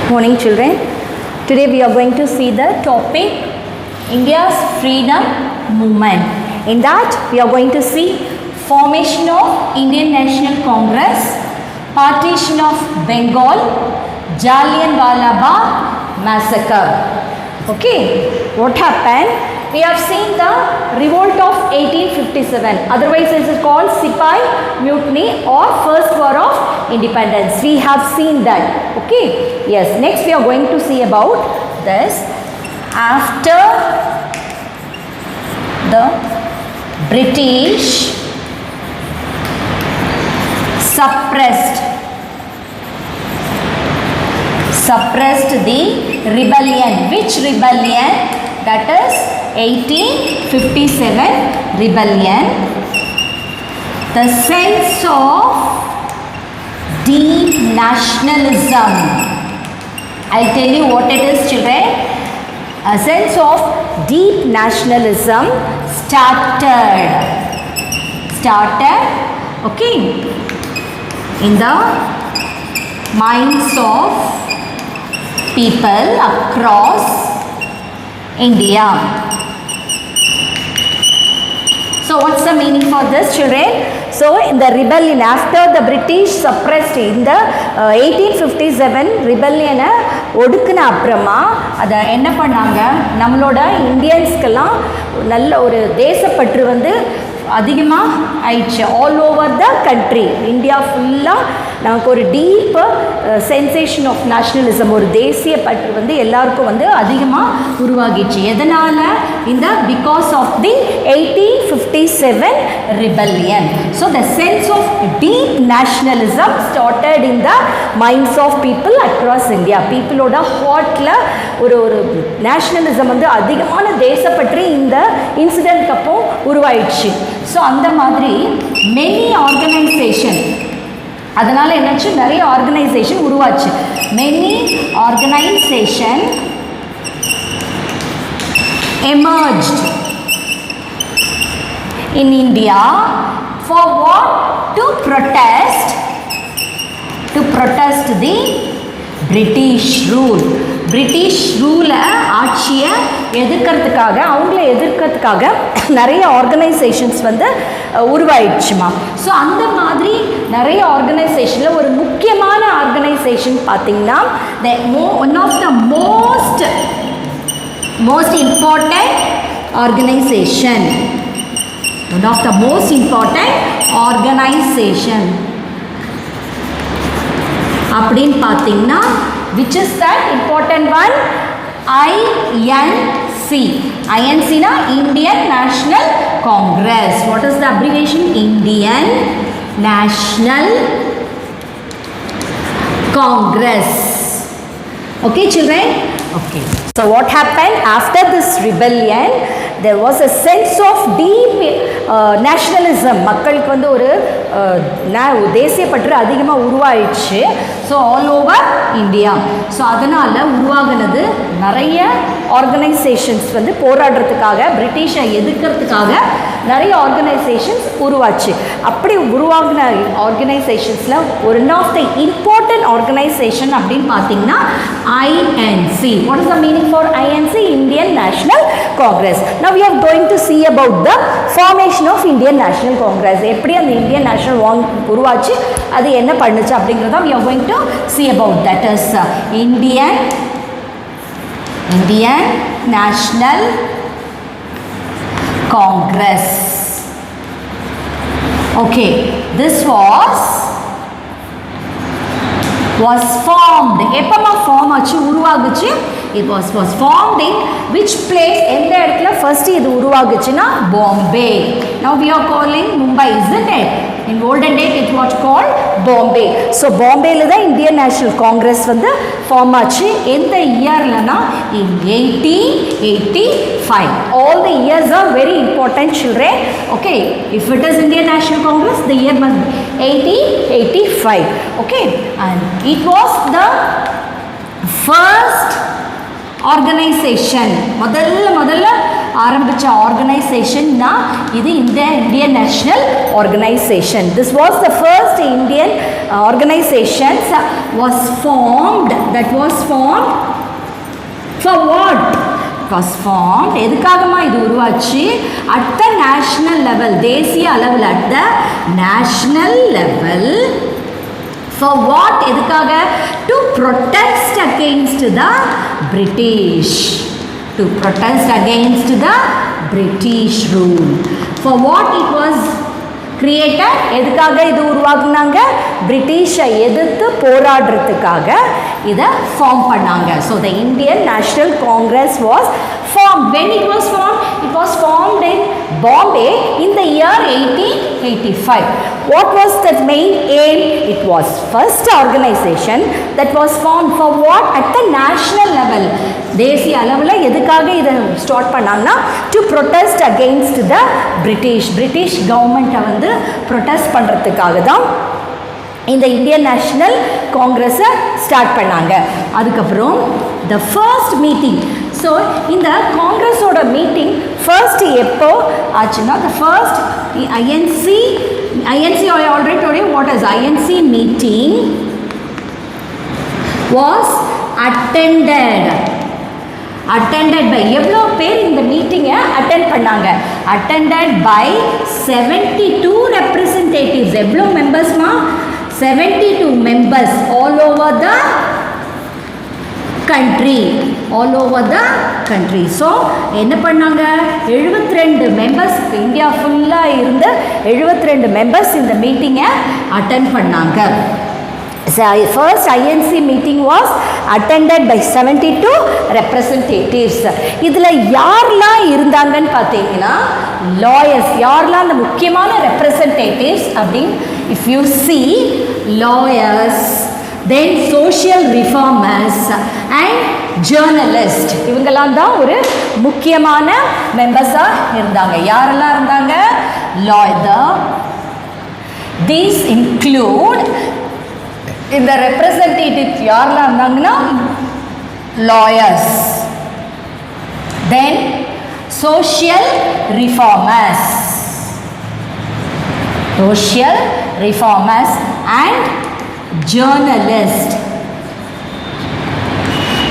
Morning children. Today we are going to see the topic India's freedom movement. In that we are going to see formation of Indian National Congress, partition of Bengal, Jallianwala Bagh massacre. Okay, what happened? We have seen the revolt of 1857, otherwise it is called Sipai Mutiny or First War of Independence. We have seen that. Okay, yes. Next we are going to see about this. After the British suppressed the rebellion. Which rebellion? That is 1857 rebellion. The sense of deep nationalism. I'll tell you what it is, children. A sense of deep nationalism started, okay, in the minds of people across India. So what's the meaning for this, children? So in the rebellion, after the British suppressed in the 1857 rebellion ஒடுக்குன அப்புறமா அதை என்ன பண்ணாங்க, நம்மளோட இந்தியன்ஸ்க்கெல்லாம் நல்ல ஒரு தேசப்பற்று வந்து அதிகமாக ஆயிடுச்சு. All over the country, India ஃபுல்லாக நமக்கு ஒரு டீப் சென்சேஷன் ஆஃப் நேஷ்னலிசம், ஒரு தேசிய பற்று வந்து எல்லாருக்கும் வந்து அதிகமாக உருவாகிடுச்சு. எதனால்? இந்த because of the 1857 rebellion. So the sense of deep nationalism started in the minds of people across India. பீப்புளோட ஹார்ட்டில் ஒரு நேஷ்னலிசம் வந்து அதிகமான தேசப்பற்று இந்த இன்சிடென்ட்க்கு அப்போ உருவாயிடுச்சு. ஸோ அந்த மாதிரி மெனி ஆர்கனைசேஷன், அதனால் என்னாச்சு, நிறைய ஆர்கனைசேஷன் உருவாச்சு. Many organisation emerged in India for what? To protest the British rule. British ரூலை, ஆட்சியை எதிர்க்கிறதுக்காக, அவங்கள எதிர்க்கிறதுக்காக நிறைய ஆர்கனைசேஷன்ஸ் வந்து உருவாயிடுச்சுமா. ஸோ அந்த மாதிரி நிறைய ஆர்கனைசேஷனில் ஒரு முக்கியமான ஆர்கனைசேஷன் பார்த்திங்கன்னா one of the most important organization, one of the most important organization அப்படின்னு பார்த்தீங்கன்னா, which is that important one? INC. INC na Indian National Congress. What is the abbreviation? Indian National Congress. Okay, children? Okay. So what happened after this rebellion? There was a sense of deep nationalism. மக்களுக்கு வந்து ஒரு தேசிய பற்று அதிகமாக உருவாயிடுச்சு. So all over India. So அதனால் உருவாகினது நிறைய ஆர்கனைசேஷன்ஸ் வந்து போராடுறதுக்காக, பிரிட்டிஷை எதிர்க்கிறதுக்காக நிறைய ஆர்கனைசேஷன்ஸ் உருவாச்சு. அப்படி உருவாகின ஆர்கனைசேஷன்ஸில் one of the important organisation அப்படின்னு பார்த்தீங்கன்னா INC. What is the meaning for INC? Indian National Congress. Now we are going to see about the formation of Indian National Congress. எப்படி அந்த இந்தியன் நேஷனல் உருவாச்சு, அது என்ன பண்ணுச்சு அப்படிங்கிறத we are going to see about that. Is Indian National Congress. Okay, this was formed. எப்பமா form ஆச்சு, உருவாகுச்சு? It was formed in which place? எந்த இடத்துல ஃபர்ஸ்ட் இது உருவாகுச்சுன்னா Bombay. Now we are calling Mumbai, isn't it? In olden days it was called Bombay. So பாம்பேல தான் Indian national Congress வந்து form ஆச்சு. எந்த இயர்லனா? In 1885. All the years are very important, children. Okay, if it is Indian National Congress, the year must be 1885. Okay, and it was the first organization, முதல்ல ஆரம்பிச்ச ஆர்கனைசேஷன்னா இது Indian national organisation. This was the first Indian organisation was formed. That was formed for what? Was formed எதுக்காகமா இது உருவாச்சு? at the national level, தேசிய அளவில், at the national level. for what? எதுக்காக? to protest against the British. to protest against the British rule. for what it was created? எதுக்காக இது உருவாக்குனாங்க? பிரிட்டிஷை எதிர்த்து போராடுறதுக்காக இதை ஃபார்ம் பண்ணாங்க. So the Indian national Congress was formed. When it was formed? It was formed in Bombay in the year 1885. What was the main aim? It was first organization that was formed for what? At the national level. தேசிய அளவில் எதுக்காக இதை start பண்ணாங்கன்னா to protest against the British. British கவர்மெண்ட்டை வந்து protest பண்ணுறதுக்காக தான் இந்த இந்தியன் நேஷனல் காங்கிரஸை ஸ்டார்ட் பண்ணாங்க. அதுக்கப்புறம் த ஃபர்ஸ்ட் மீட்டிங். ஸோ இந்த காங்கிரஸோட மீட்டிங் ஃபர்ஸ்ட் எப்போ ஆச்சுன்னா the first INC I already told you what is INC meeting was attended by எவ்வளோ பேர் இந்த மீட்டிங்கை அட்டென்ட் பண்ணாங்க? attended by 72 representatives. எவ்வளோ மெம்பர்ஸ்மா? 72 members all over the country. So என்ன பண்ணாங்க? 72 மெம்பர்ஸ், இந்தியா ஃபுல்லாக இருந்த 72 மெம்பர்ஸ் இந்த மீட்டிங்கை அட்டென்ட் பண்ணாங்க. First INC meeting was attended by 72 representatives. இதில் யாரெல்லாம் இருந்தாங்கன்னு பார்த்தீங்கன்னா lawyers. யாரெல்லாம் அந்த முக்கியமான representatives அப்படின்னு if you see lawyers, then social reformers and journalists. இவங்கெல்லாம் தான் ஒரு முக்கியமான மெம்பர்ஸாக இருந்தாங்க. யாரெல்லாம் இருந்தாங்க? lawyer. These include இந்த ரெப்ரசன்டேட்டிவ் யாரெல்லாம் இருந்தாங்கன்னா lawyers, then social reformers and journalists.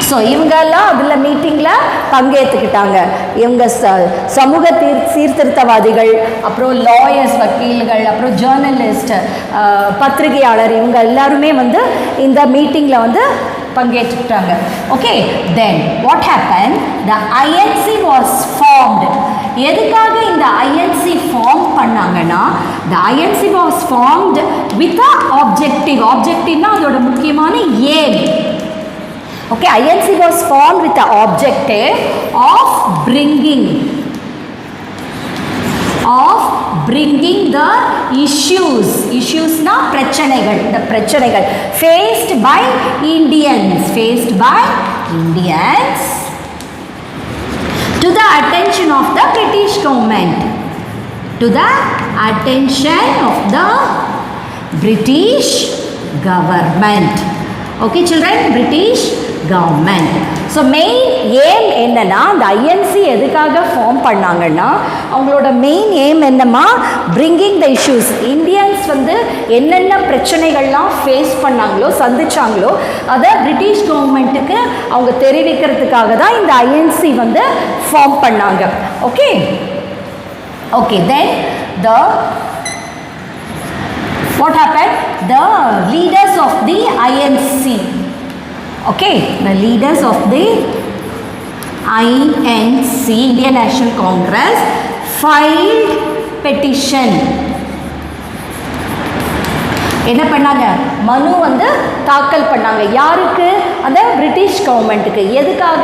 So இவங்கெல்லாம் அதில் மீட்டிங்கில் பங்கேற்றுக்கிட்டாங்க. இவங்க சமூக சீர்திருத்தவாதிகள், அப்புறம் லாயர்ஸ், வக்கீல்கள், அப்புறம் ஜேர்னலிஸ்ட், பத்திரிகையாளர், இவங்க எல்லாருமே வந்து இந்த மீட்டிங்கில் வந்து பங்கேற்றுக்கிட்டாங்க. Okay, then what happen? The INC was formed. எதுக்காக இந்த ஐஎன்சி ஃபார்ம் பண்ணாங்கன்னா the INC was formed with a objective. ஆப்ஜெக்டிவ்னா அதோட முக்கியமான aim. Okay, INC was formed with the objective of bringing the issues na பிரச்சனைகள், the பிரச்சனைகள் faced by Indians to the attention of the British government. Okay children, British government. So main aim என்னன்னா, இந்த INC எதுக்காக form பண்ணாங்கன்னா அவங்களோட main ஏம் என்னம்மா? Bringing the issues. Indians வந்து என்னென்ன பிரச்சனைகள்லாம் ஃபேஸ் பண்ணாங்களோ, சந்திச்சாங்களோ, அதை பிரிட்டிஷ் கவர்மெண்ட்டுக்கு அவங்க தெரிவிக்கிறதுக்காக தான் இந்த ஐஎன்சி வந்து ஃபார்ம் பண்ணாங்க. Okay, then what happened? The leaders of the INC, okay, the leaders of the INC, Indian National Congress, filed petition. என்ன பண்ணாங்க? மனு வந்து தாக்கல் பண்ணாங்க. யாருக்கு? அந்த பிரிட்டிஷ் கவர்மெண்ட்டுக்கு. எதுக்காக?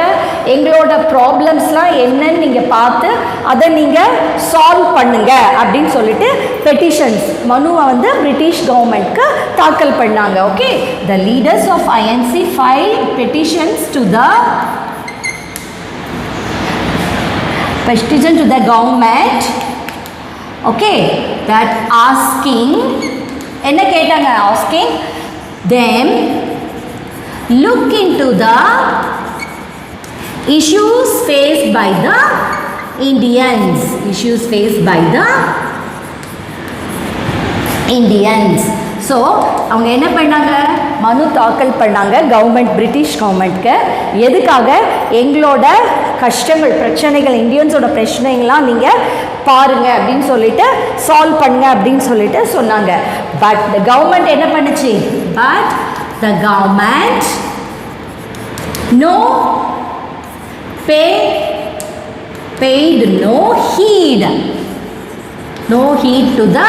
எங்களோட ப்ராப்ளம்ஸ்லாம் என்னன்னு நீங்கள் பார்த்து அதை நீங்கள் சால்வ் பண்ணுங்க அப்படின்னு சொல்லிட்டு பெட்டிஷன்ஸ், மனுவை வந்து பிரிட்டிஷ் கவர்மெண்ட்க்கு தாக்கல் பண்ணாங்க. Okay, the leaders of INC file petitions to the government. Okay, that asking, என்ன கேட்டாங்க? Asking them look into the issues faced by the Indians. Issues faced by the Indians. So அவங்க என்ன பண்ணாங்க, மனு தாக்கல் பண்ணாங்க கவர்மெண்ட், பிரிட்டிஷ் கவர்மெண்ட்க்கு. எதுக்காக? எங்களோட கஷ்டங்கள், பிரச்சனைகள், இந்தியன்ஸோட பிரச்சனைகள்லாம் நீங்கள் பாருங்க அப்படின்னு சொல்லிட்டு சால்வ் பண்ணுங்க அப்படின்னு சொல்லிட்டு சொன்னாங்க. பட் த கவர்மெண்ட் என்ன பண்ணுச்சு? But the government no paid no heed to the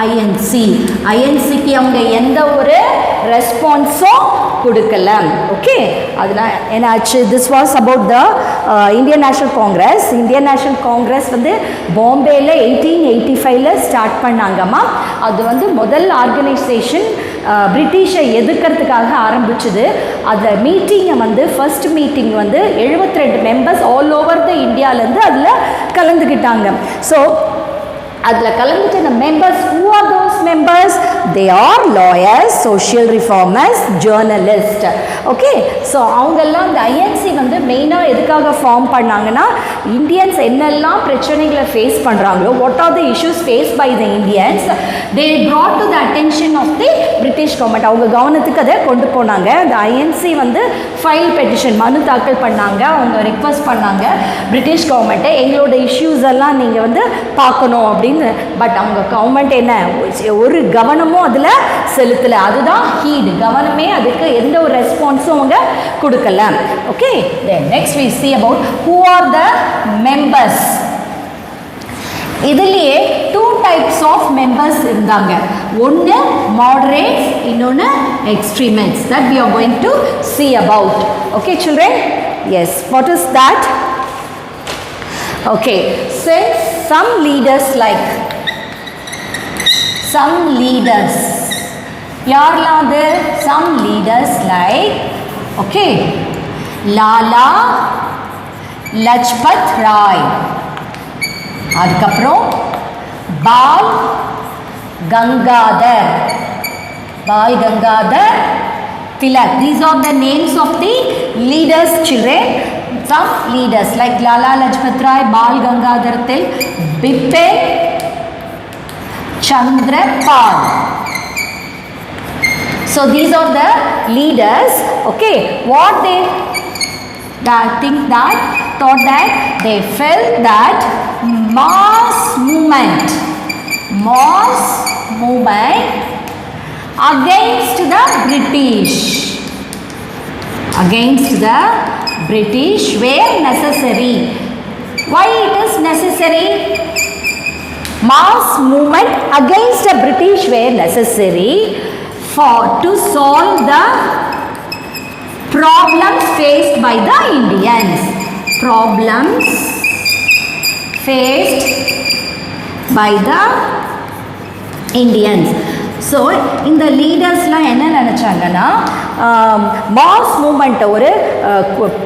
INC. ஐஎன்சிக்கு அவங்க எந்த ஒரு ரெஸ்பான்ஸும் கொடுக்கல. ஓகே, அதனால் என்னாச்சு? This was about the Indian national Congress. Indian national Congress வந்து பாம்பேயில் 1885 ஸ்டார்ட் பண்ணாங்கம்மா. அது வந்து முதல் ஆர்கனைசேஷன் பிரிட்டிஷை எதிர்க்கிறதுக்காக ஆரம்பிச்சுது. அந்த மீட்டிங்கை வந்து ஃபர்ஸ்ட் மீட்டிங் வந்து 72 மெம்பர்ஸ் ஆல் ஓவர் த இந்தியாவிலேருந்து அதில் கலந்துக்கிட்டாங்க. ஸோ அதில் கலந்துட்டு இந்த members, who are those members? They are lawyers, social reformers, journalists. Okay, so அவங்கெல்லாம் இந்த ஐஎன்சி வந்து மெயினாக எதுக்காக ஃபார்ம் பண்ணாங்கன்னா, இந்தியன்ஸ் என்னெல்லாம் பிரச்சனைகளை ஃபேஸ் பண்ணுறாங்களோ, what are the issues face by the Indians, they brought to the attention of the British government. அவங்க கவனத்துக்கு அதை கொண்டு போனாங்க. இந்த ஐஎன்சி வந்து ஃபைல் பெட்டிஷன், மனு தாக்கல் பண்ணாங்க. அவங்க ரிக்வஸ்ட் பண்ணாங்க பிரிட்டிஷ் கவர்மெண்ட்டை, எங்களோட இஷ்யூஸ் எல்லாம் நீங்கள் வந்து பார்க்கணும் அப்படின்னு. பட் அவங்க கவர்மெண்ட் என்ன ஒரு கவனமும் அதில் செலுத்தலை. அதுதான் ஹீட். கவனமே அதுக்கு எந்த ஒரு ரெஸ்பான்ஸும் அவங்க கொடுக்கல. Okay, then next we see about who are the members. இதுலேயே 2 types of members இருந்தாங்க. ஒன்று moderates, இன்னொன்று extremists. That we are going to see about. Okay children? Yes. What is that? Okay, since some leaders யாரெல்லாம் அது? some leaders like, okay, Lala Lajpat Rai, அதுக்கப்புறம் Bal Gangadhar Tilak. These are the names of the leaders children. Some leaders like Lala Lajpat Rai, Bal Gangadhar Tilak, Bipin Chandra Pal. So these are the leaders. Okay, what they thought that they felt that mass movement against the British were necessary. Why it is necessary? Mass movement against the British were necessary to solve the problems faced by the Indians. Problems faced by the Indians. So இந்த லீடர்ஸ்லாம் என்ன நினச்சாங்கன்னா, mass மூமெண்ட்டை ஒரு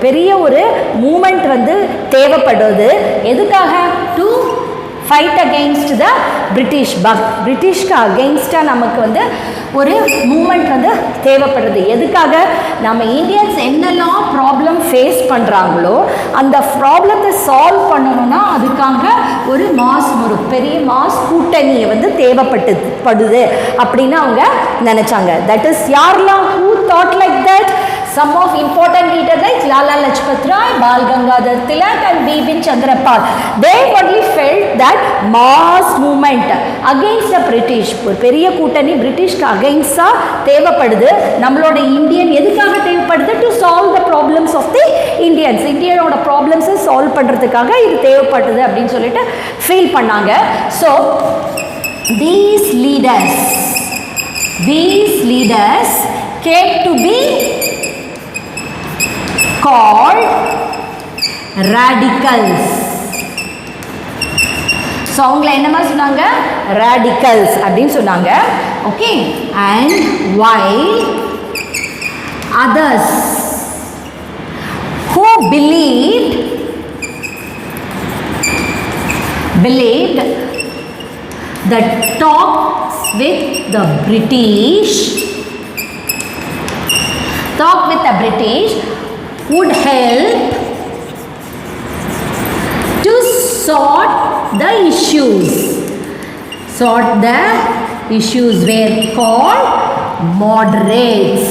பெரிய ஒரு moment வந்து தேவைப்படுது. எதுக்காக? To fight against the British. பிரிட்டிஷ்க்கு அகெயின்ஸ்டாக நமக்கு வந்து ஒரு மூமெண்ட் வந்து தேவைப்படுறது. எதுக்காக? நம்ம இந்தியன்ஸ் என்னெல்லாம் ப்ராப்ளம் ஃபேஸ் பண்ணுறாங்களோ அந்த ப்ராப்ளத்தை சால்வ் பண்ணணும்னா அதுக்காக ஒரு பெரிய மாஸ் கூட்டணியை வந்து தேவைப்படுது அப்படின்னு அவங்க நினச்சாங்க. தட் இஸ் யாரெல்லாம் who thought like that? Some of important leaders like Lala Lajpat Rai, Bal Gangadhar Tilak and Bipin Chandra Pal. They only felt that mass movement against the British, ஒரு பெரிய கூட்டணி பிரிட்டிஷ்க்கு அகைன்ஸ்டாக தேவைப்படுது. நம்மளோட இந்தியன் எதுக்காக தேவைப்படுது? To solve the problems of the Indians. இந்தியனோட ப்ராப்ளம்ஸை solve பண்ணுறதுக்காக இது தேவைப்படுது அப்படின்னு சொல்லிட்டு ஃபீல் பண்ணாங்க. So these leaders came to be called radicals. So அவங்கள என்னமா சொன்னாங்க? radicals அப்படின்னு சொன்னாங்க. Okay, and while others who believed that talks with the British would help to sought the issues. Sought the issues were called moderates.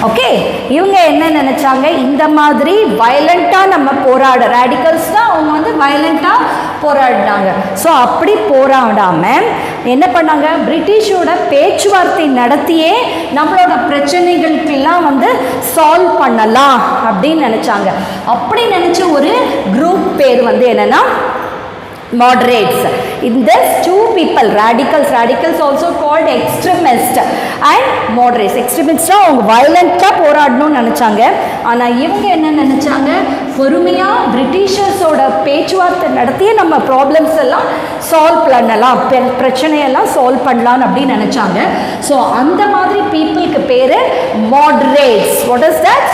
Okay, இவங்க என்ன நினச்சாங்க, இந்த மாதிரி வயலண்ட்டாக நம்ம போராட, ரேடிக்கல்ஸ் தான் அவங்க வந்து வயலண்ட்டாக போராடினாங்க. ஸோ அப்படி போராடாமல் என்ன பண்ணாங்க, பிரிட்டிஷோட பேச்சுவார்த்தை நடத்தியே நம்மளோட பிரச்சனைகளுக்கெல்லாம் வந்து சால்வ் பண்ணலாம் அப்படின்னு நினச்சாங்க. அப்படி நினச்ச ஒரு குரூப் பேர் வந்து என்னென்னா moderates. In this two people, radicals also called extremists and moderates. Extremists அவங்க violent-ஆ போராடணும்னு நினச்சாங்க. ஆனால் இவங்க என்ன நினச்சாங்க, பொறுமையாக பிரிட்டிஷர்ஸோட பேச்சுவார்த்தை நடத்தியே நம்ம ப்ராப்ளம்ஸ் எல்லாம் சால்வ் பண்ணலாம், பிரச்சனையெல்லாம் சால்வ் பண்ணலாம் அப்படின்னு நினச்சாங்க. ஸோ அந்த மாதிரி பீப்புளுக்கு பேர் moderates. What is that?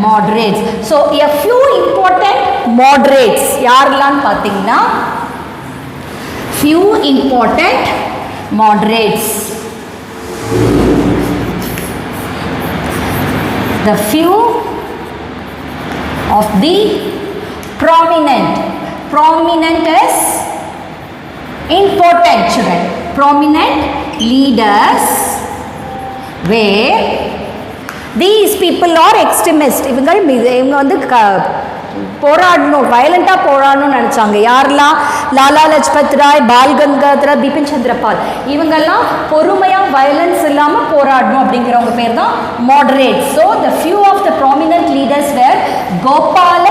Moderates. So a few important moderates யாரெல்லாம் பார்த்தீங்கன்னா, few important moderates. The few of the prominent is important children. Prominent leaders where these people are extremists. இவங்க வந்து போராடணும், வயலண்ட்டாக போராடணும்னு நினச்சாங்க. யாரெல்லாம், லாலா லஜ்பத் ராய், பால் கங்காதர், பிபின் சந்திரபால், இவங்கெல்லாம் பொறுமையாக வயலன்ஸ் இல்லாமல் போராடணும் அப்படிங்கிறவங்க பேர் தான் moderate. So the few of the prominent leaders were Gopal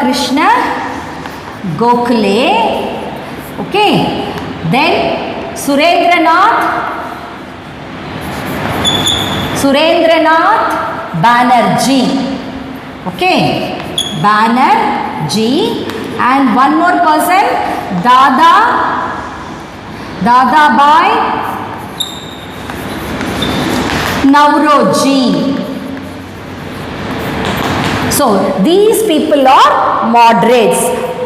Krishna Gokhale, okay. Then Surendranath Banerjee, okay, Banerjee, and one more person, Dadabhai Nauroji. So these people are moderates.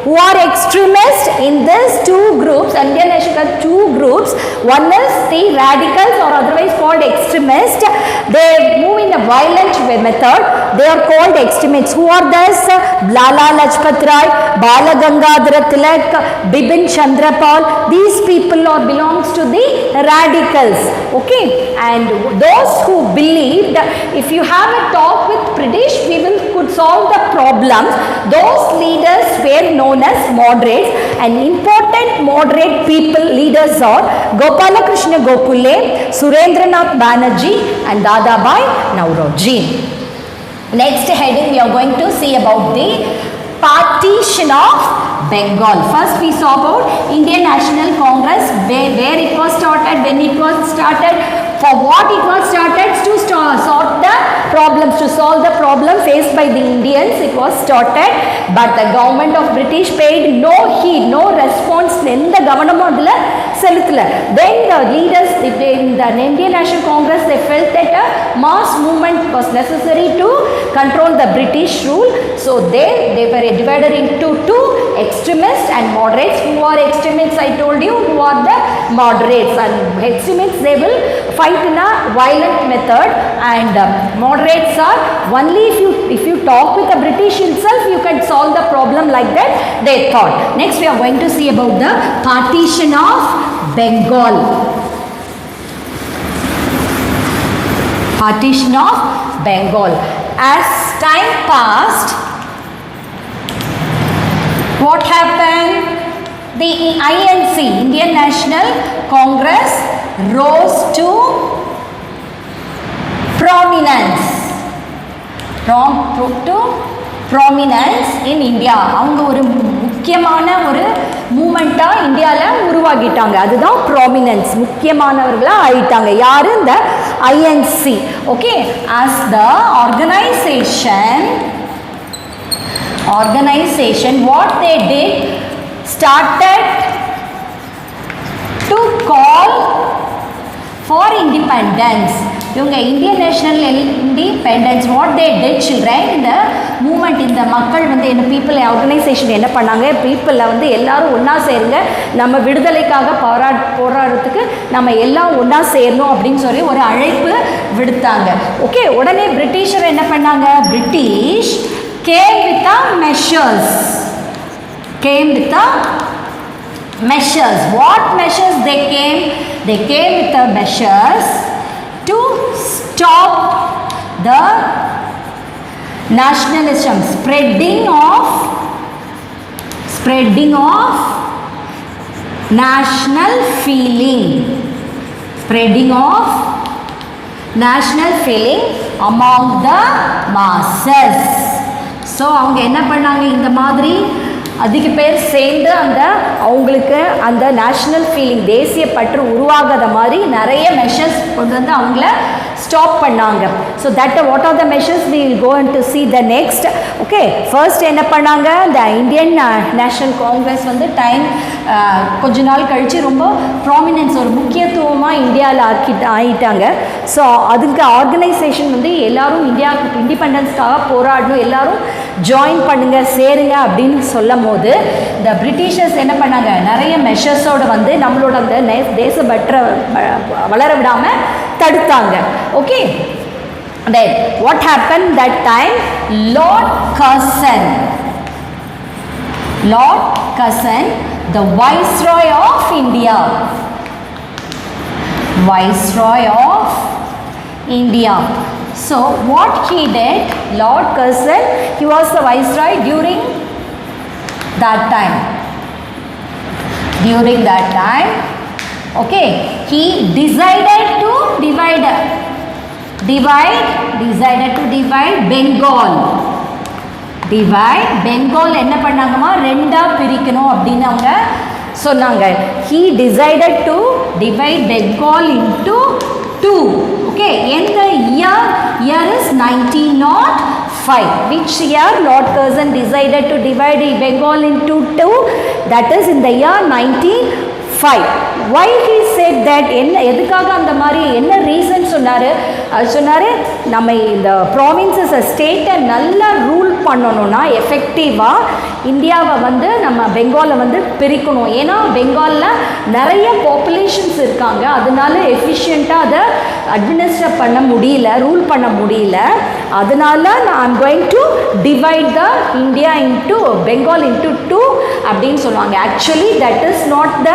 Who are extremists in these two groups? Indian nation has two groups. One is the radicals, or otherwise called extremists. They move in a violent method. They are called extremists. Who are these? Lala Lajpat Rai, Bala Gangadhar Tilak, Bipin Chandrapal. These people are belongs to the radicals. Okay, and those who believed if you have a talk with British, we could solve the problems. Those leaders were known as moderates, and important moderate people leaders are Gopala Krishna Gokule, Surendranath Banerjee, and Dadabhai Nauroji. Next heading we are going to see about the partition of Bengal. First we saw about Indian National Congress, where it was started, when it was started, for what it was started, to solve the problems, to solve the problem faced by the Indians. It was started, but the government of British paid no heed, no response. In the government then the leaders in the Indian National Congress, they felt that a mass movement was necessary to control the British rule. So they were divided into two, extremists and moderates. Who are extremists? I told you. Who are the moderates? And extremists, they will fight in a violent method, and moderates are only if you talk with the British itself, you can solve the problem, like that they thought. Next we are going to see about the partition of Bengal. Partition of Bengal. As time passed, what happened? The INC, Indian National Congress, rose to prominence. Prominence in India. அவங்க ஒரு முக்கியமான ஒரு மூமெண்ட்டாக இந்தியாவில் உருவாக்கிட்டாங்க. அதுதான் prominence, முக்கியமானவர்களாக ஆயிட்டாங்க. யார்? இந்த INC. Okay, as the organization what they did, started to call for independence. இவங்க Indian national independence, what they did children, இந்த மூமெண்ட், இந்த இந்த மக்கள் வந்து என்ன பீப்புள் ஆர்கனைசேஷன் என்ன பண்ணாங்க, பீப்புளில் வந்து எல்லாரும் ஒன்றா சேருங்க, நம்ம விடுதலைக்காக போராடுறதுக்கு நம்ம எல்லாம் ஒன்றா சேரணும் அப்படின்னு சொல்லி ஒரு அழைப்பு விடுத்தாங்க. ஓகே, உடனே பிரிட்டிஷர் என்ன பண்ணாங்க, British came with the measures. What measures they came? They came with the measures to stop the nationalism, spreading of national feeling among the masses. So அவங்க என்ன பண்ணாங்க, இந்த மாதிரி அதிக பேர் சேர்ந்து அவங்களுக்கு அந்த நேஷ்னல் ஃபீலிங், தேசிய பற்று உருவாகாத மாதிரி நிறைய மெஷர்ஸ் கொண்டு வந்து அவங்கள ஸ்டாப் பண்ணாங்க. So that what are the measures we will go and to see the next. Okay, first என்ன பண்ணாங்க, இந்த இந்தியன் நேஷனல் காங்கிரஸ் வந்து கொஞ்ச நாள் கழித்து ரொம்ப ப்ராமினன்ஸ், ஒரு முக்கியத்துவமாக இந்தியாவில் ஆகிட்டாங்க. ஸோ அதுக்கு ஆர்கனைசேஷன் வந்து எல்லாரும் இந்தியாவுக்கு இண்டிபெண்டன்ஸ்க்காக போராடணும், எல்லாரும் ஜாயின் பண்ணுங்க, சேருங்க அப்படின்னு சொல்லும் போது இந்த பிரிட்டிஷர்ஸ் என்ன பண்ணாங்க, நிறைய மெஷர்ஸோடு வந்து நம்மளோட அந்த தேசப்பற்றை வளர விடாமல் தடுத்தாங்க. Okay, then what happened that time? Lord Curzon, the Viceroy of India, so what he did, Lord Curzon, he was the Viceroy during that time. Okay, he decided to divide Bengal. என்ன பண்ணாங்கமா, ரெண்டா பிரிக்கணும் அப்படின்னு அவங்க சொன்னாங்க. He decided to divide Bengal into two. Okay, and the year is 1905. Which year Lord Curzon decided to divide Bengal into two? That is in the year 1905. Why he said that? எதுக்காக அந்த மாதிரி என்ன reason சொன்னார்? நம்ம இந்த ப்ராவின்சஸை ஸ்டேட்டை நல்லா rule பண்ணணும்னா எஃபெக்டிவாக இந்தியாவை வந்து நம்ம பெங்காலை வந்து பிரிக்கணும். ஏன்னா பெங்காலில் நிறைய பாப்புலேஷன்ஸ் இருக்காங்க, அதனால எஃபிஷியண்ட்டாக அதை அட்மினிஸ்டர் பண்ண முடியல, ரூல் பண்ண முடியல. அதனால நான் I'm going to divide the India into Bengal into two அப்படின்னு சொல்லுவாங்க. Actually that is not the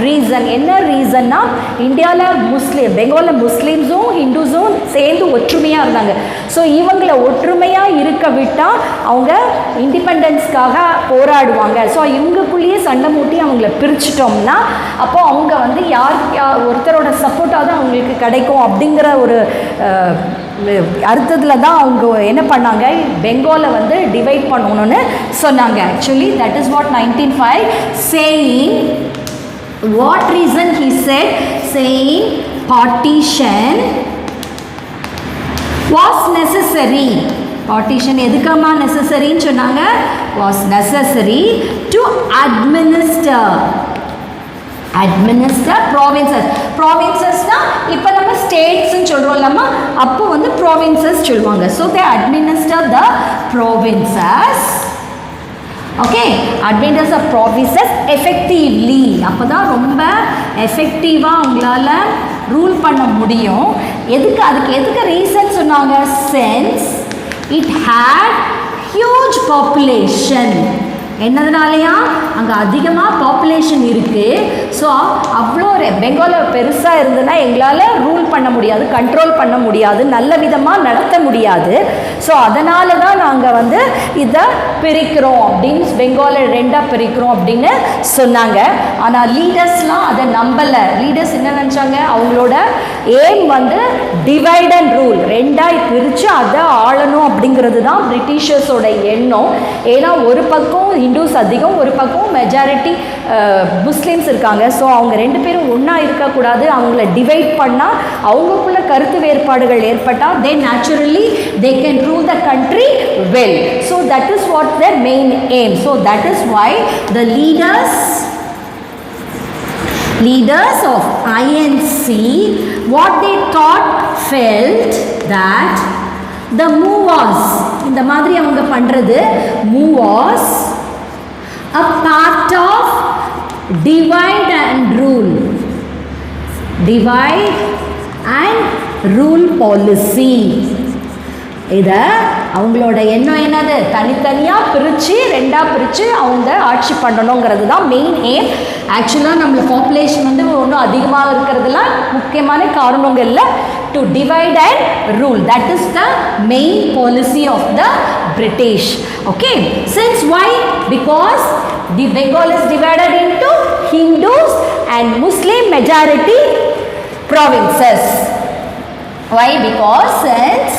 reason. என்ன ரீசன்னா, இந்தியாவில் பெங்காலில் முஸ்லீம்ஸும் ஹிந்துஸும் சேர்ந்து ஒற்றுமையாக இருந்தாங்க. ஸோ இவங்களை ஒற்றுமையாக இருக்க விட்டால் அவங்க இண்டிபெண்டன்ஸ்க்காக போராடுவாங்க. ஸோ இவங்களுக்குள்ளேயே சண்டை மூட்டி அவங்கள பிரிச்சிட்டோம்னா அப்போ அவங்க வந்து ஒருத்தரோட சப்போர்ட்டாக தான் அவங்களுக்கு கிடைக்கும் அப்படிங்கிற ஒரு அர்த்தத்தில் தான் அவங்க என்ன பண்ணாங்க, பெங்காலை வந்து டிவைட் பண்ணணும்னு சொன்னாங்க. Actually that is what 1905 saying. What reason he said? Saying partition was necessary. Partition எதுக்காமா necessaryன்னு சொன்னாங்க? Was necessary to administer provincesனா இப்போ நம்ம ஸ்டேட்ஸ்ன்னு சொல்கிறோம் இல்லாமா, அப்போ வந்து ப்ராவின்சஸ் சொல்லுவாங்க. So they administer the provinces. Okay, administer the provinces effectively. அப்போ தான் ரொம்ப எஃபெக்டிவாக அவங்களால ரூல் பண்ண முடியும். அதுக்கு எதுக்கு ரீசன் சொன்னாங்க? Since it had huge population. என்னதுனாலையா, அங்கே அதிகமாக பாப்புலேஷன் இருக்குது. ஸோ அவ்வளோ பெங்காலில் பெருசாக இருந்ததுன்னா எங்களால் ரூல் பண்ண முடியாது, கண்ட்ரோல் பண்ண முடியாது, நல்ல விதமாக நடத்த முடியாது. ஸோ அதனால தான் நாங்கள் வந்து இதை பிரிக்கிறோம் அப்படின்னு, பெங்காலை ரெண்டாக பிரிக்கிறோம் அப்படின்னு சொன்னாங்க. ஆனால் லீடர்ஸ்லாம் அதை நம்பலை. லீடர்ஸ் என்ன நினச்சாங்க, அவங்களோட எய்ம் வந்து டிவைட் அண்ட் ரூல், ரெண்டாக பிரித்து அதை ஆளணும் அப்படிங்கிறது தான் பிரிட்டிஷர்ஸோட எண்ணம். ஏன்னா ஒரு பக்கம் ஹிந்துஸ் அதிகம், ஒரு பக்கம் மெஜாரிட்டி முஸ்லீம்ஸ் இருக்காங்க. ஸோ அவங்க ரெண்டு பேரும் ஒன்றா இருக்கக்கூடாது. அவங்கள டிவைட் பண்ணால் அவங்களுக்குள்ள கருத்து வேறுபாடுகள் ஏற்பட்டால் they naturally they can rule the country well. So that is what their main aim. So that is why the leaders of INC, what they felt that The Muwas, இந்த மாதிரி அவங்க பண்றது Muwas, a part of divide and rule. Divide and rule policy. இதை அவங்களோட எண்ணம் என்னது, தனித்தனியாக பிரித்து ரெண்டாக பிரித்து அவங்க ஆட்சி பண்ணணுங்கிறது தான் மெயின் எய்ம். ஆக்சுவலாக நம்மள பாப்புலேஷன் வந்து ஒன்றும் அதிகமாக இருக்கிறதுலாம் முக்கியமான காரணங்கள் இல்லை. To divide and rule, that is the main policy of the British. Okay, since why? Because the Bengal is divided into Hindus and Muslim majority provinces. Why? Because since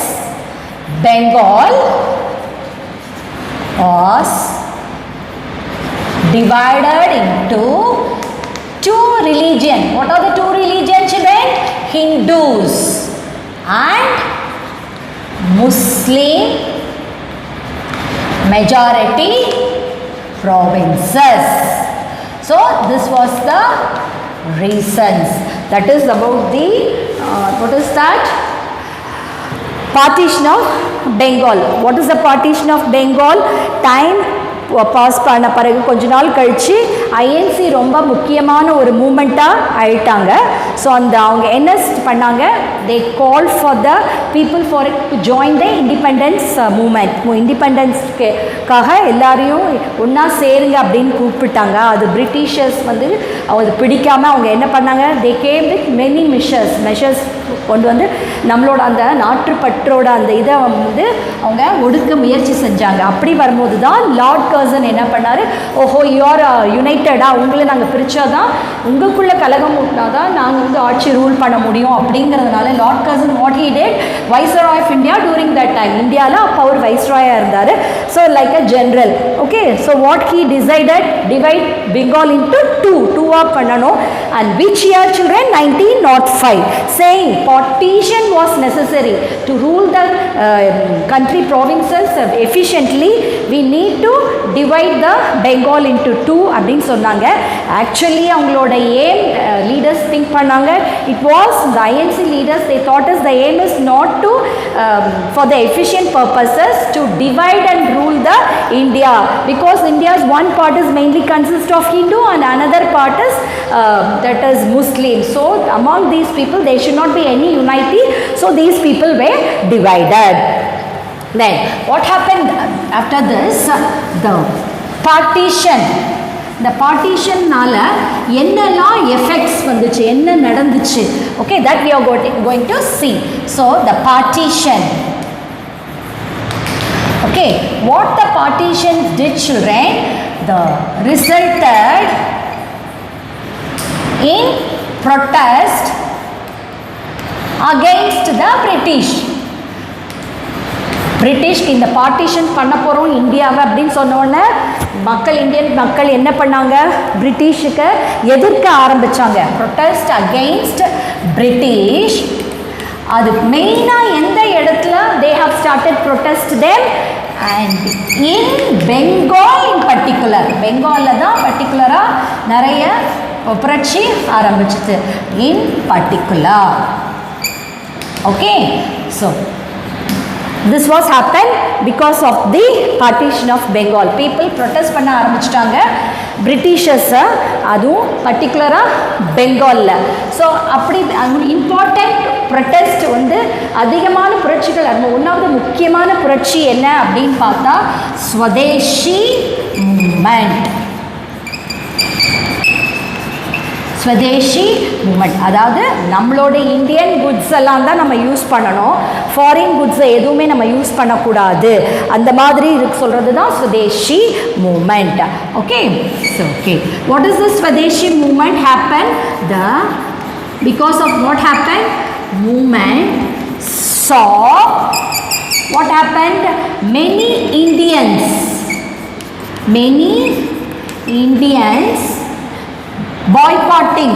Bengal was divided into two religions. What are the two religions, children? Hindus and Muslim majority provinces. So this was the reasons. That is about the what is that? Partition of Bengal. What is the partition of Bengal? Time pass பண்ண பிறகு கொஞ்ச நாள் கழித்து INC ரொம்ப முக்கியமான ஒரு மூமெண்ட்டாக ஆயிட்டாங்க. So அந்த அவங்க என்ன பண்ணாங்க, they call for the people for to join the independence movement. இண்டிபெண்டன்ஸ்க்காக எல்லாரையும் ஒன்றா சேருங்க அப்படின்னு கூப்பிட்டாங்க. அது பிரிட்டிஷர்ஸ் வந்து அது பிடிக்காமல் அவங்க என்ன பண்ணாங்க, they came with many measures கொண்டு வந்து நம்மளோட அந்த நாட்டுப்பற்றோட அந்த இதை வந்து அவங்க ஒடுக்க முயற்சி செஞ்சாங்க. அப்படி வரும்போது தான் லார்ட் கர்சன் என்ன பண்ணார், ஓஹோ யூஆர் யுனைட்டடாக, உங்களை நாங்கள் பிரித்தா தான் உங்களுக்குள்ள கலகம் ஊட்டினா தான் நாங்கள் வந்து ஆட்சி ரூல் பண்ண முடியும் அப்படிங்கிறதுனால Lord Curzon what he did, viceroy of India during that time. இந்தியாவில் அப்போ அவர் வைஸ்ராயாக இருந்தார். So like a general. Okay, so what he decided, divide Bengal into டூவாக பண்ணணும். And which year children? 1905, saying partition was necessary to rule the country provinces efficiently. We need to divide the Bengal into two அப்படின்னு சொன்னாங்க. Actually அவங்களோட ஏம் leaders think பண்ணாங்க, it was the INC leaders, they thought is the aim is not to for the efficient purposes to divide and rule the India, because India's one part is mainly consist of Hindu and another part is that is Muslim. So among these people there should not be any unity, so these people were divided. Then what happened after this? The partition. இந்த பார்ட்டிஷன்னால என்னெல்லாம் effects வந்துச்சு, என்ன நடந்துச்சு, okay, that we are going to see. So the partition. Okay, what the partition did, children? The resulted in protest against the British. பிரிட்டிஷ்க்கு இந்த partition பண்ண போகிறோம் இந்தியாவை அப்படின்னு சொன்னோடனே இந்தியன் மக்கள் என்ன பண்ணாங்க, பிரிட்டிஷுக்கு எதிர்க்க ஆரம்பித்தாங்க. Protest against British. அது மெயினாக எந்த இடத்துல they have started protest them, and in Bengal in particular. பெங்காலில் தான் பர்டிகுலராக நிறைய புரட்சி ஆரம்பிச்சிது in particular. Okay, so this was happened because of the partition of Bengal. People protest பண்ண ஆரம்பிச்சிட்டாங்க பிரிட்டிஷர்ஸ், அதுவும் பர்டிகுலராக பெங்காலில். ஸோ அப்படி இம்பார்ட்டண்ட் ப்ரொட்டஸ்ட் வந்து அதிகமான புரட்சிகள். அது ஒன்றாவது முக்கியமான புரட்சி என்ன அப்படின்னு பார்த்தா ஸ்வதேஷி மூமெண்ட். ஸ்வதேஷி மூமெண்ட், அதாவது நம்மளோட இந்தியன் குட்ஸ் எல்லாம் தான் நம்ம யூஸ் பண்ணணும், ஃபாரின் குட்ஸை எதுவுமே நம்ம யூஸ் பண்ணக்கூடாது, அந்த மாதிரி இருக்கு சொல்கிறது தான் Swadeshi movement. Okay, so okay, what is the Swadeshi movement happen? Because of what happened? Movement saw what happened? Many Indians boycotting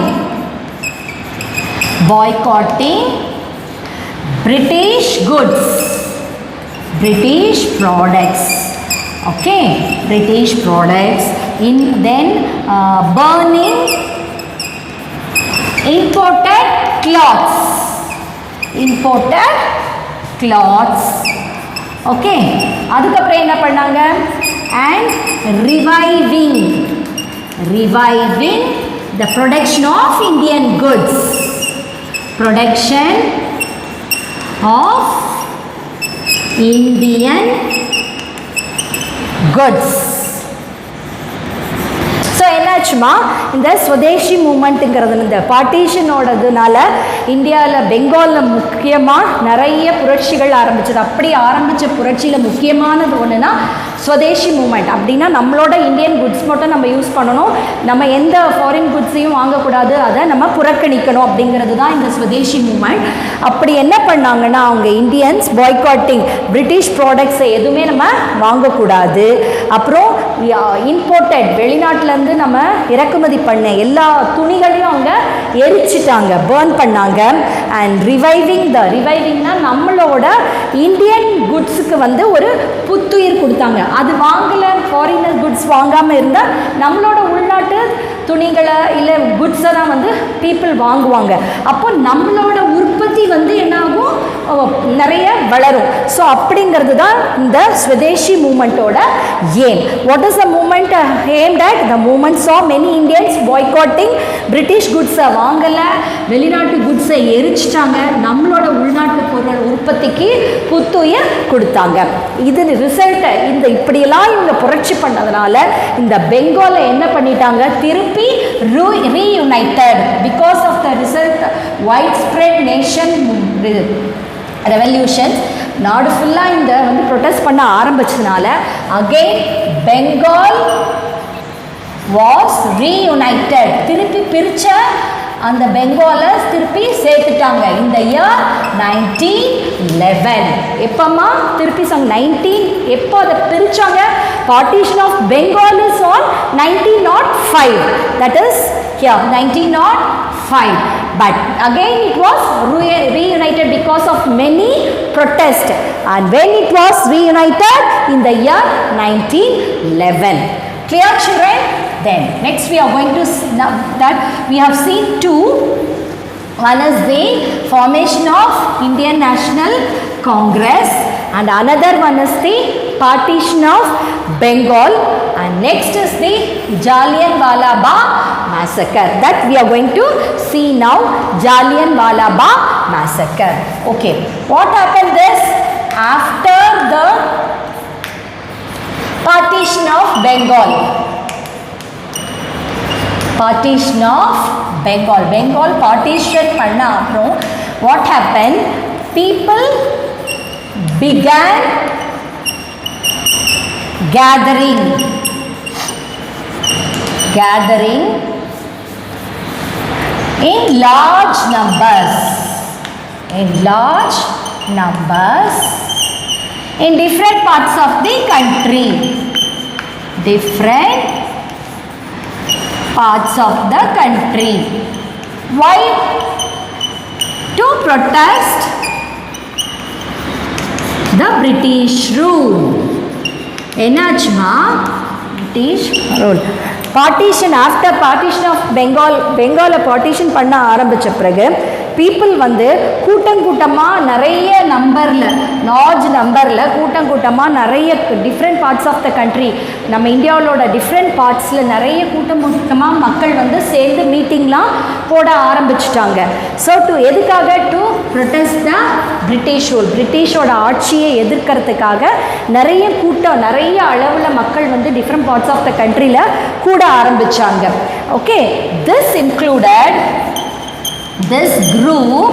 British goods, British products. Okay, British products. Then burning imported cloths, okay, அதுக்கப்புறம் என்ன பண்ணாங்க? And reviving the production of Indian goods, production of Indian goods. So என்னாச்சுமா, இந்த ஸ்வதேஷி மூமெண்ட்டுங்கிறது இந்த பார்ட்டிஷனோடதுனால இந்தியாவில் பெங்காலில் முக்கியமாக நிறைய புரட்சிகள் ஆரம்பிச்சது. அப்படி ஆரம்பித்த புரட்சியில் முக்கியமானது ஒன்றுனா ஸ்வதேஷி மூமெண்ட். அப்படின்னா நம்மளோட இந்தியன் குட்ஸ் மட்டும் நம்ம யூஸ் பண்ணணும், நம்ம எந்த ஃபாரின் குட்ஸையும் வாங்கக்கூடாது, அதை நம்ம புறக்கணிக்கணும் அப்படிங்கிறது தான் இந்த ஸ்வதேஷி மூமெண்ட். அப்படி என்ன பண்ணாங்கன்னா அவங்க இந்தியன்ஸ் பாய்காட்டிங், பிரிட்டிஷ் ப்ராடக்ட்ஸை எதுவுமே நம்ம வாங்கக்கூடாது. அப்புறம் இம்போர்ட்டட், வெளிநாட்டிலேருந்து நம்ம இறக்குமதி பண்ண எல்லா துணிகளையும் அவங்க எரிச்சிட்டாங்க, பேர்ன் பண்ணாங்க. அண்ட் ரிவைவிங்னா நம்மளோட இந்தியன் குட்ஸுக்கு வந்து ஒரு புத்துயிர் கொடுத்தாங்க. அது வாங்கலை, ஃபாரினர் குட்ஸ் வாங்காமல் இருந்தால் நம்மளோட உள்நாட்டு துணிகளை இல்லை குட்ஸை தான் வந்து பீப்புள் வாங்குவாங்க. அப்போ நம்மளோட உற்பத்தி வந்து என்னாகும், நிறைய வளரும். ஸோ அப்படிங்கிறது தான் இந்த ஸ்வதேஷி மூமெண்ட்டோட aim. What is the movement aimed at? The movement saw many Indians boycotting British goods-ஐ வாங்கலை, வெளிநாட்டு குட்ஸை எரிச்சிட்டாங்க, நம்மளோட உள்நாட்டு பொருள் உற்பத்திக்கு புத்துயிர் கொடுத்தாங்க. இது ரிசல்ட்டை இந்த இப்படியெல்லாம் இவங்க புரட்சி பண்ணதுனால இந்த பெங்காலை என்ன பண்ணிட்டாங்க, திருப்பி reunited because of the result widespread nation revolution. நாடு ஃபுல்லாக இந்த வந்து ப்ரொட்டஸ்ட் பண்ண ஆரம்பிச்சதுனால அகெயின் பெங்கால் வாஸ் reunited. திருப்பி பிரித்த அந்த பெங்காலை திருப்பி சேர்த்துட்டாங்க இந்த இயர் 1911. எப்போம்மா திருப்பி சொங்க 19 எப்போ அதை பிரித்தாங்க? Partition of Bengal is on 1905. That is here 1905. But again it was reunited because of many protests. And when it was reunited in the year 1911. Clear, children? Then next we are going to now that we have seen two. One is the formation of Indian National Congress and another one is the partition of Bengal, and next is the Jallianwala Bagh massacre. That we are going to see now. Jallianwala Bagh massacre. Okay, what happened is after the partition of Bengal. Partition of Bengal. Bengal partition panna aprom what happened? People began gathering in large numbers in different parts of the country. Why? To protest the British rule. Enachma British rule. Partition, after partition of Bengal partition பண்ண ஆரம்பிச்ச பிறகு people வந்து கூட்டமாக நிறைய நம்பரில், large நம்பரில் கூட்டமாக நிறைய different parts of the country, நம்ம இந்தியாவோட டிஃப்ரெண்ட் பார்ட்ஸில் நிறைய கூட்டமாக மக்கள் வந்து சேர்ந்து மீட்டிங்லாம் போட ஆரம்பிச்சிட்டாங்க. ஸோ எதுக்காக? To protest the British rule, பிரிட்டிஷோட ஆட்சியை எதிர்க்கிறதுக்காக நிறைய அளவில் மக்கள் வந்து டிஃப்ரெண்ட் பார்ட்ஸ் ஆஃப் த கண்ட்ரியில் கூட ஆரம்பித்தாங்க. ஓகே, this group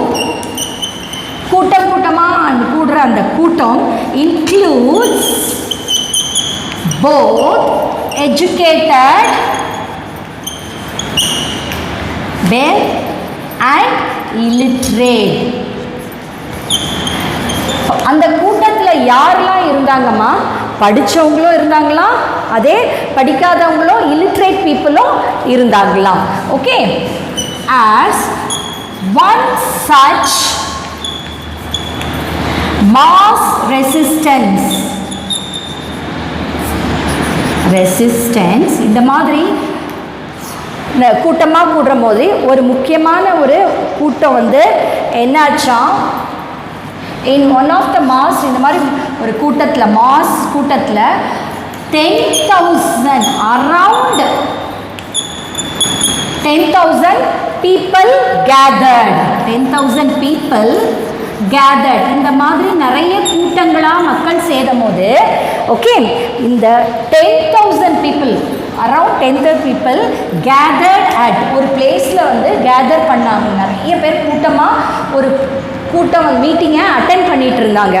கூட்டமாக கூடுற அந்த கூட்டம் includes both educated and illiterate. அந்த கூட்டத்தில் யாரெல்லாம் இருந்தாங்கம்மா? படித்தவங்களும் இருந்தாங்களா, அதே படிக்காதவங்களும் illiterate பீப்புளும் இருந்தாங்களாம். Okay, as one such mass resistance இந்த மாதிரி கூட்டமாக கூடுற போது ஒரு முக்கியமான ஒரு கூட்டம் வந்து என்னாச்சா, in one of the mass, இந்த மாதிரி ஒரு கூட்டத்தில் மாஸ் கூட்டத்தில் 10,000 around 10,000 people gathered. 10,000 people gathered. இந்த மாதிரி நிறைய கூட்டங்களாக மக்கள் சேரும் போது ஓகே இந்த 10,000 people around 10,000 people gathered at ஒரு பிளேஸில் வந்து கேதர் பண்ணாங்க. நிறைய பேர் கூட்டமாக ஒரு கூட்டம் மீட்டிங்கை அட்டென்ட் பண்ணிட்டு இருந்தாங்க.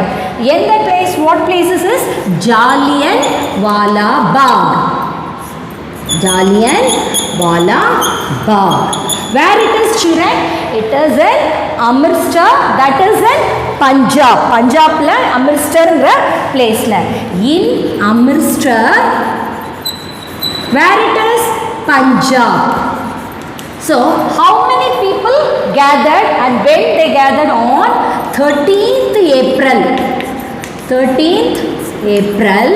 எந்த place? What places is Jallianwala Bagh. Jallianwala Bagh. Where it is children? It is in Amritsar, that is in Punjab. Punjabல அமிர்தசர்ங்கிற பிளேஸ்ல. In Amritsar, where it is? Punjab. So how many people gathered and when they gathered on 13th April? 13th April.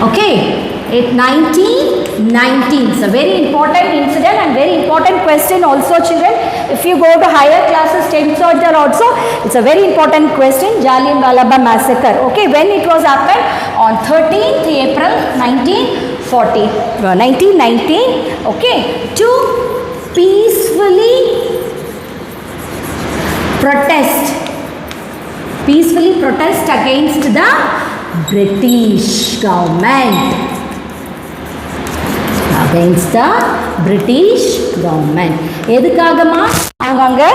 Okay. At 1919. It's a very important incident and very important question also, children. If you go to higher classes, 10th order also, it's a very important question. Jallianwala Bagh massacre. Okay, when it was happened? On 13th April 1919. Okay, to peacefully protest against the British government. Against the British government. எதுக்காகமா அவங்க அங்கே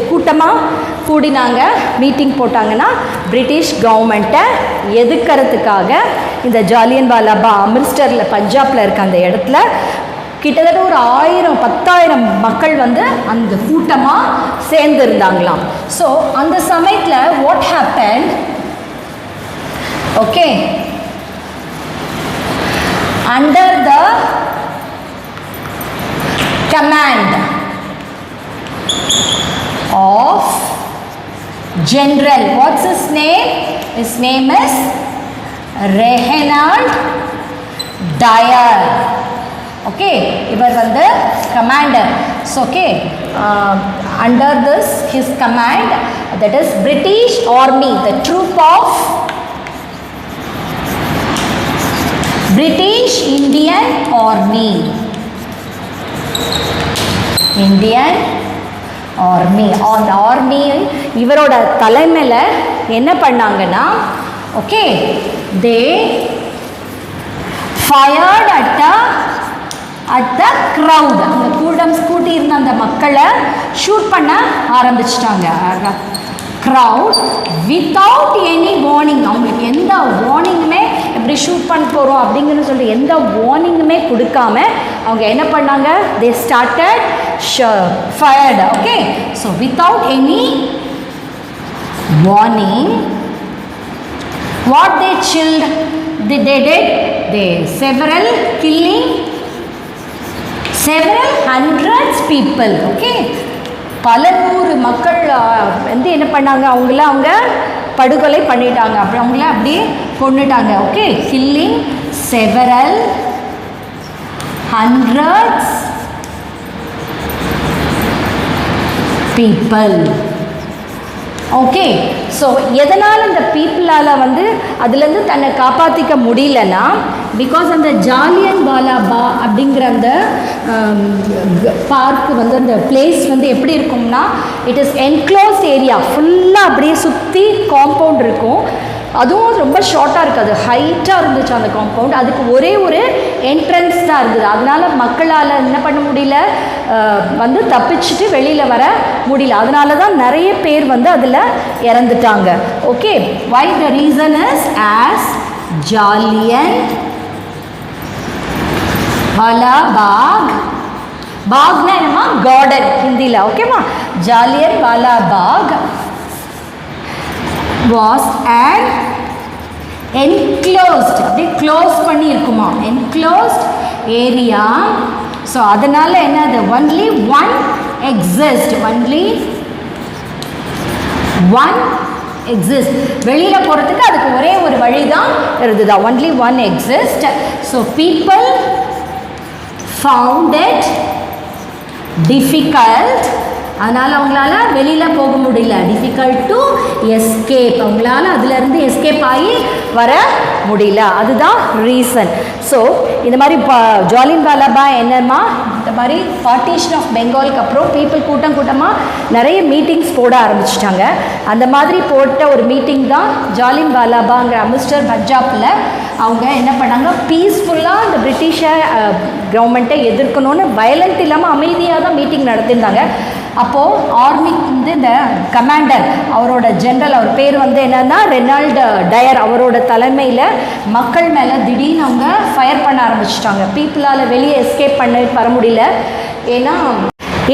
கூட்டமாக கூடினாங்க, meeting போட்டாங்கன்னா British கவர்மெண்ட்டை எதிர்க்கிறதுக்காக. இந்த ஜாலியன்வாலா பாக் அமிர்தசரில் பஞ்சாபில் இருக்க அந்த இடத்துல கிட்டத்தட்ட ஒரு 10,000 மக்கள் வந்து அந்த கூட்டமாக சேர்ந்துருந்தாங்களாம். ஸோ அந்த சமயத்தில் what happen? Okay, under the command of general, what's his name? His name is Reginald Dyer. Okay, ivar vandu commander. So okay, under this his command, that is British army, the troop of British Indian Army. Indian Army. அந்த army இவரோட தலைமையில் என்ன பண்ணாங்கன்னா okay they fired at the crowd. அந்த கூட்டி இருந்த அந்த மக்களை ஷூட் பண்ண ஆரம்பிச்சிட்டாங்க. Crowd without any warning. அவங்களுக்கு எந்த வார்னிங்குமே எப்படி ஷூட் பண்ண போகிறோம் அப்படிங்கிறது சொல்லி எந்த வார்னிங்குமே கொடுக்காம அவங்க என்ன பண்ணாங்க? They started fired. Okay, so without any warning what they silt they did they several killing several hundreds people. Okay, பல நூறு மக்கள் வந்து என்ன பண்ணாங்க? அவங்க படுகொலை பண்ணிட்டாங்க. அப்புறம் அவங்கள அப்படியே கொண்டுட்டாங்க. Okay, killing several hundreds people. Okay, so எதனால் இந்த பீப்புளால் வந்து அதுலேருந்து தன்னை காப்பாற்றிக்க முடியலன்னா பிகாஸ் அந்த ஜாலியன்வாலா பாக் அப்படிங்கிற அந்த பார்க்கு வந்து அந்த பிளேஸ் வந்து எப்படி இருக்கும்னா இட் இஸ் என்க்ளோஸ்ட் ஏரியா. ஃபுல்லாக அப்படியே சுற்றி காம்பவுண்ட் இருக்கும். அதுவும் ரொம்ப ஷார்ட்டாக இருக்காது, ஹைட்டாக இருந்துச்சு அந்த காம்பவுண்ட். அதுக்கு ஒரே ஒரு என்ட்ரன்ஸ் தான் இருந்தது. அதனால் மக்களால் என்ன பண்ண முடியல, வந்து தப்பிச்சுட்டு வெளியில் வர முடியல. அதனால தான் நிறைய பேர் வந்து அதில் இறந்துட்டாங்க. Okay, why the reason is as Jallianwala Bagh. பாக்னா என்னம்மா? கார்டன் ஹிந்தியில். ஓகேம்மா, Jallianwala Bagh was an enclosed, அப்படியே க்ளோஸ் பண்ணி இருக்குமா, enclosed area. ஸோ அதனால் என்னது, only one exist, only one exist. வெளியில் போகிறதுக்கு அதுக்கு ஒரே ஒரு வழி தான் இருந்ததா, only one exist. So people found it difficult அதனால் அவங்களால வெளியில் போக முடியல. டிஃபிகல்ட் டு எஸ்கேப், அவங்களால அதுலேருந்து எஸ்கேப் ஆகி வர முடியல. அதுதான் ரீசன். ஸோ இந்த மாதிரி ஜாலியன் வாலாபாக் என்னம்மா, இந்த மாதிரி பார்ட்டிஷன் ஆஃப் பெங்காலுக்கு அப்புறம் பீப்புள் கூட்டம் கூட்டமாக நிறைய மீட்டிங்ஸ் போட ஆரம்பிச்சிட்டாங்க. அந்த மாதிரி போட்ட ஒரு மீட்டிங் தான் ஜாலியன் வாலாபாக்ங்கிற அமிர்தசர் பஞ்சாபில் அவங்க என்ன பண்ணாங்க, பீஸ்ஃபுல்லாக இந்த பிரிட்டிஷை கவர்மெண்ட்டை எதிர்க்கணும்னு வயலண்ட் இல்லாமல் அமைதியாக தான் மீட்டிங் நடத்திருந்தாங்க. அப்போது ஆர்மிக்கு வந்து இந்த கமாண்டர், அவரோட ஜென்ரல், அவர் பேர் வந்து என்னன்னா ரெனால்டு டயர், அவரோட தலைமையில் மக்கள் மேலே திடீர்னு அவங்க ஃபயர் பண்ண ஆரம்பிச்சிட்டாங்க. பீப்புளால் வெளியே எஸ்கேப் பண்ண வர முடியல. ஏன்னா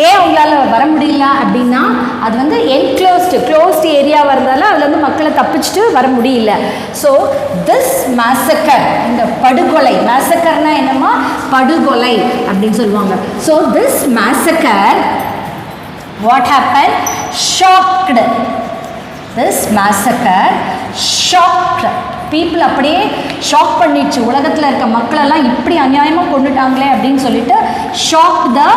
ஏன் அவங்களால வர முடியல அப்படின்னா, அது வந்து க்ளோஸ்டு ஏரியாவாக இருந்தாலும் அதில் வந்து மக்களை தப்பிச்சுட்டு வர முடியல. ஸோ திஸ் மேசக்கர், இந்த படுகொலை, மேசக்கர்னா என்னம்மா, படுகொலை அப்படின்னு சொல்லுவாங்க. So this massacre what happened, shocked, this massacre shocked people, அப்படியே ஷாக் பண்ணிடுச்சு. உலகத்தில் இருக்க மக்களெல்லாம் இப்படி அநியாயமாக கொண்டுட்டாங்களே அப்படின்னு சொல்லிட்டு shock the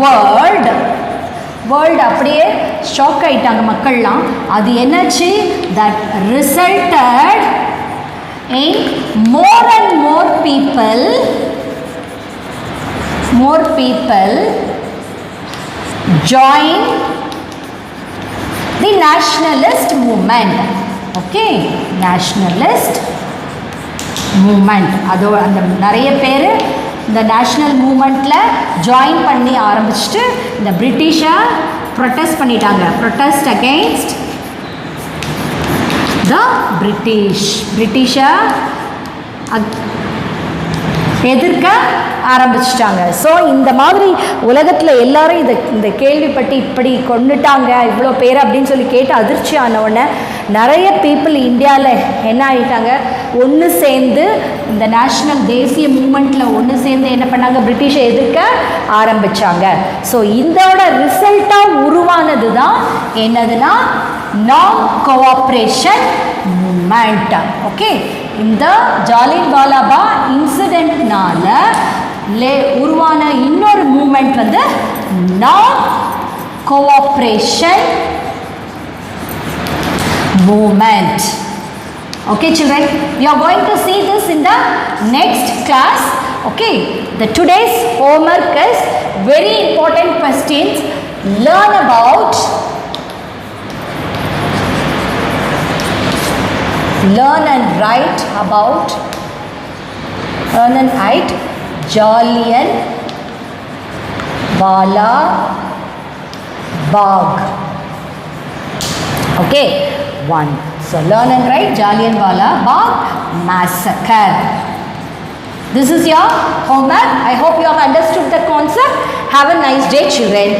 world அப்படியே ஷாக் ஆகிட்டாங்க மக்கள்லாம். அது என்னாச்சு, that resulted in more and more people join the nationalist movement. Okay, nationalist movement. அதோ அந்த நிறைய பேர் இந்த நேஷ்னல் மூமெண்ட்டில் ஜாயின் பண்ணி ஆரம்பிச்சுட்டு இந்த பிரிட்டிஷை ப்ரொட்டஸ்ட் பண்ணிட்டாங்க. ப்ரொட்டஸ்ட் அகெயின்ஸ்ட் த பிரிட்டிஷை எதிர்க்க ஆரம்பிச்சிட்டாங்க. ஸோ இந்த மாதிரி உலகத்தில் எல்லாரும் இந்த கேள்விப்பட்டு இப்படி கொண்டுட்டாங்க இவ்வளோ பேர் அப்படின்னு சொல்லி கேட்டு அதிர்ச்சி ஆனவுடனே நிறைய பீப்புள் இந்தியாவில் என்ன ஆகிட்டாங்க, ஒன்று சேர்ந்து இந்த நேஷ்னல் தேசிய மூமெண்ட்டில் ஒன்று சேர்ந்து என்ன பண்ணாங்க, பிரிட்டிஷை எதிர்க்க ஆரம்பித்தாங்க. ஸோ இதோட ரிசல்ட்டாக உருவானது தான் என்னதுன்னா நான் கோஆப்ரேஷன் மூமெண்ட். ஓகே, இந்த ஜாலியன் வாலாபாக் இன்சிடென்ட்னால உருவான இன்னொரு மூமெண்ட் வந்து நான் cooperation moment. Okay children, we are going to see this in the next class. Okay, the today's homework is very important questions. Learn and write about Jallian Wala Bagh. Okay, 1. So learn and write Jallian Wala Bagh massacre. This is your homework. I hope you have understood the concept. Have a nice day children.